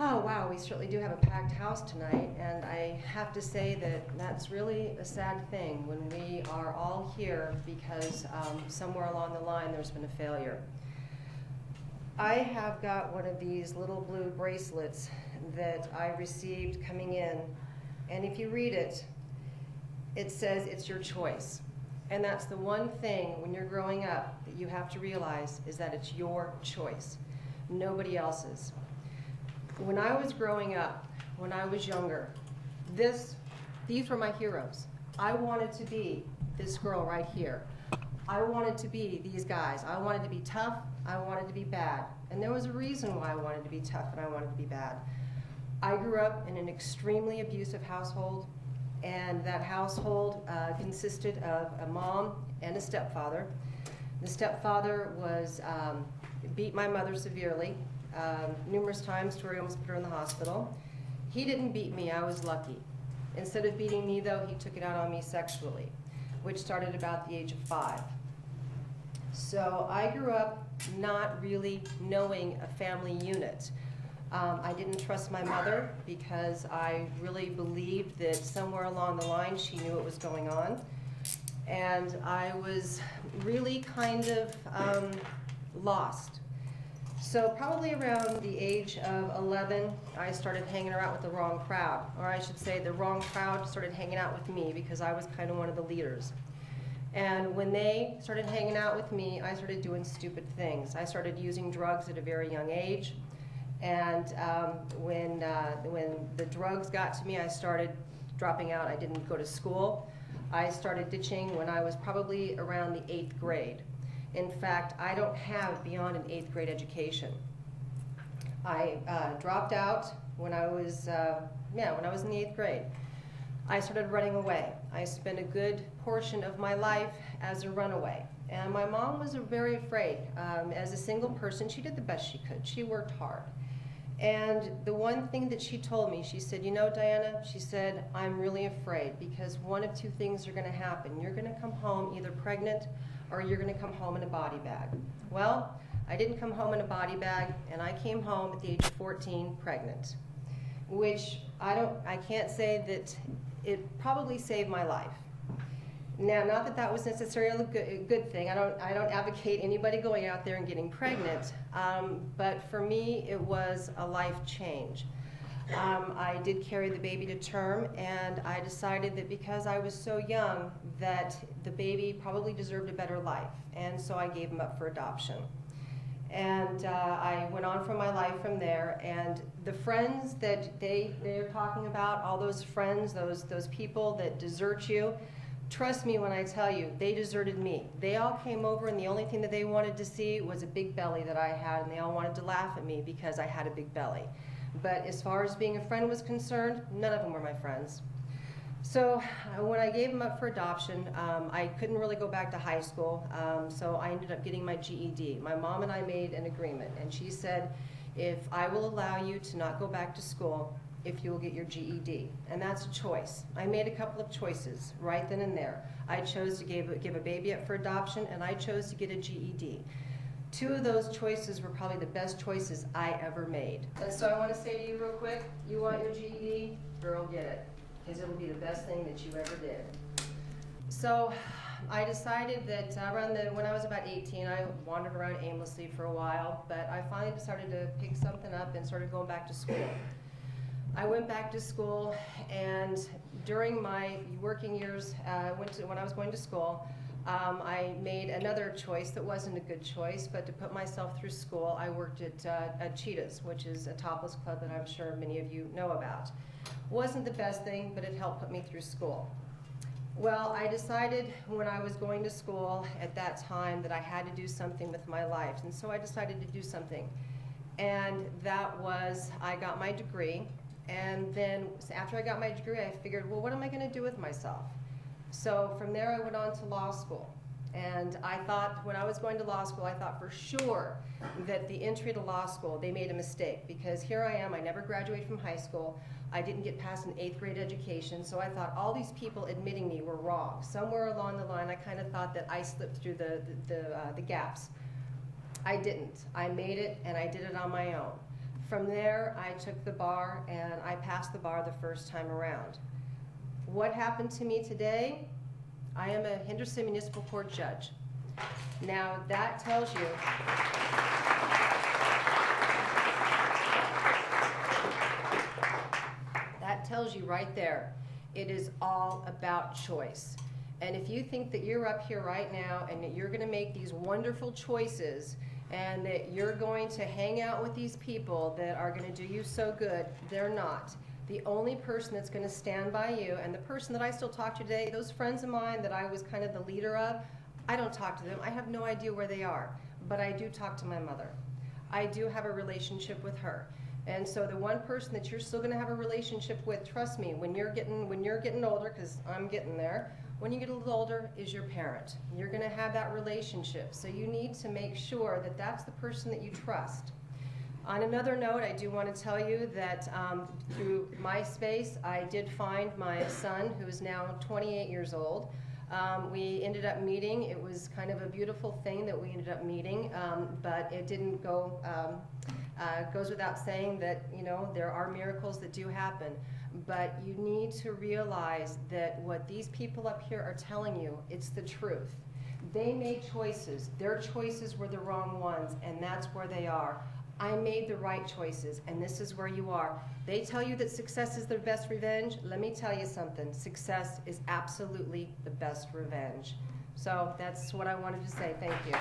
Oh wow, we certainly do have a packed house tonight, and I have to say that that's really a sad thing when we are all here because somewhere along the line there's been a failure. I have got one of these little blue bracelets that I received coming in, and if you read it, it says it's your choice. And that's the one thing when you're growing up that you have to realize is that it's your choice, nobody else's. When I was growing up, when I was younger, these were my heroes. I wanted to be this girl right here. I wanted to be these guys. I wanted to be tough, I wanted to be bad. And there was a reason why I wanted to be tough and I wanted to be bad. I grew up in an extremely abusive household, and that household consisted of a mom and a stepfather. The stepfather beat my mother severely, numerous times to where he almost put her in the hospital. He didn't beat me, I was lucky. Instead of beating me though, he took it out on me sexually, which started about the age of 5. So I grew up not really knowing a family unit. I didn't trust my mother because I really believed that somewhere along the line she knew what was going on. And I was really kind of lost. So probably around the age of 11, I started hanging around with the wrong crowd. Or I should say the wrong crowd started hanging out with me because I was kind of one of the leaders. And when they started hanging out with me, I started doing stupid things. I started using drugs at a very young age. And when the drugs got to me, I started dropping out. I didn't go to school. I started ditching when I was probably around the 8th grade. In fact, I don't have beyond an 8th grade education. I dropped out when I was in the 8th grade. I started running away. I spent a good portion of my life as a runaway. And my mom was very afraid. As a single person, she did the best she could. She worked hard. And the one thing that she told me, she said, you know, Diana, she said, I'm really afraid because one of two things are going to happen. You're going to come home either pregnant or you're going to come home in a body bag. Well, I didn't come home in a body bag, and I came home at the age of 14 pregnant, which I can't say that it probably saved my life. Now, not that that was necessarily a good thing. I don't advocate anybody going out there and getting pregnant, but for me, it was a life change. I did carry the baby to term, and I decided that because I was so young that the baby probably deserved a better life, and so I gave him up for adoption. And I went on from my life from there, and the friends that they're talking about, all those friends, those people that desert you, trust me when I tell you, they deserted me. They all came over, and the only thing that they wanted to see was a big belly that I had, and they all wanted to laugh at me because I had a big belly. But as far as being a friend was concerned, none of them were my friends. So when I gave them up for adoption, I couldn't really go back to high school, so I ended up getting my GED. My mom and I made an agreement, and she said, if I will allow you to not go back to school, if you will get your GED. And that's a choice. I made a couple of choices right then and there. I chose to give a baby up for adoption, and I chose to get a GED. Two of those choices were probably the best choices I ever made. And so I want to say to you real quick, you want your GED? Girl, get it, because it will be the best thing that you ever did. So I decided that when I was about 18, I wandered around aimlessly for a while, but I finally decided to pick something up and started going back to school. I went back to school, and during my working years, when I was going to school, I made another choice that wasn't a good choice, but to put myself through school, I worked at Cheetah's, which is a topless club that I'm sure many of you know about. Wasn't the best thing, but it helped put me through school. Well, I decided when I was going to school at that time that I had to do something with my life, and so I decided to do something. And that was, I got my degree, and then after I got my degree, I figured, well, what am I going to do with myself? So from there, I went on to law school. And I thought, when I was going to law school, I thought for sure that the entry to law school, they made a mistake. Because here I am, I never graduated from high school. I didn't get past an 8th grade education. So I thought all these people admitting me were wrong. Somewhere along the line, I kind of thought that I slipped through the gaps. I didn't. I made it, and I did it on my own. From there, I took the bar and I passed the bar the first time around. What happened to me today? I am a Henderson Municipal Court judge. Now that tells you right there, it is all about choice. And if you think that you're up here right now and that you're going to make these wonderful choices and that you're going to hang out with these people that are going to do you so good, they're not. The only person that's going to stand by you, and the person that I still talk to today, those friends of mine that I was kind of the leader of, I don't talk to them. I have no idea where they are. But I do talk to my mother. I do have a relationship with her. And so the one person that you're still going to have a relationship with, trust me, when you're getting older, because I'm getting there, when you get a little older, is your parent. You're going to have that relationship. So you need to make sure that that's the person that you trust. On another note, I do want to tell you that through MySpace, I did find my son, who is now 28 years old. We ended up meeting. It was kind of a beautiful thing that we ended up meeting, but it didn't go, goes without saying that, you know, there are miracles that do happen. But you need to realize that what these people up here are telling you, it's the truth. They made choices. Their choices were the wrong ones, and that's where they are. I made the right choices, and this is where you are. They tell you that success is their best revenge. Let me tell you something. Success is absolutely the best revenge. So that's what I wanted to say. Thank you.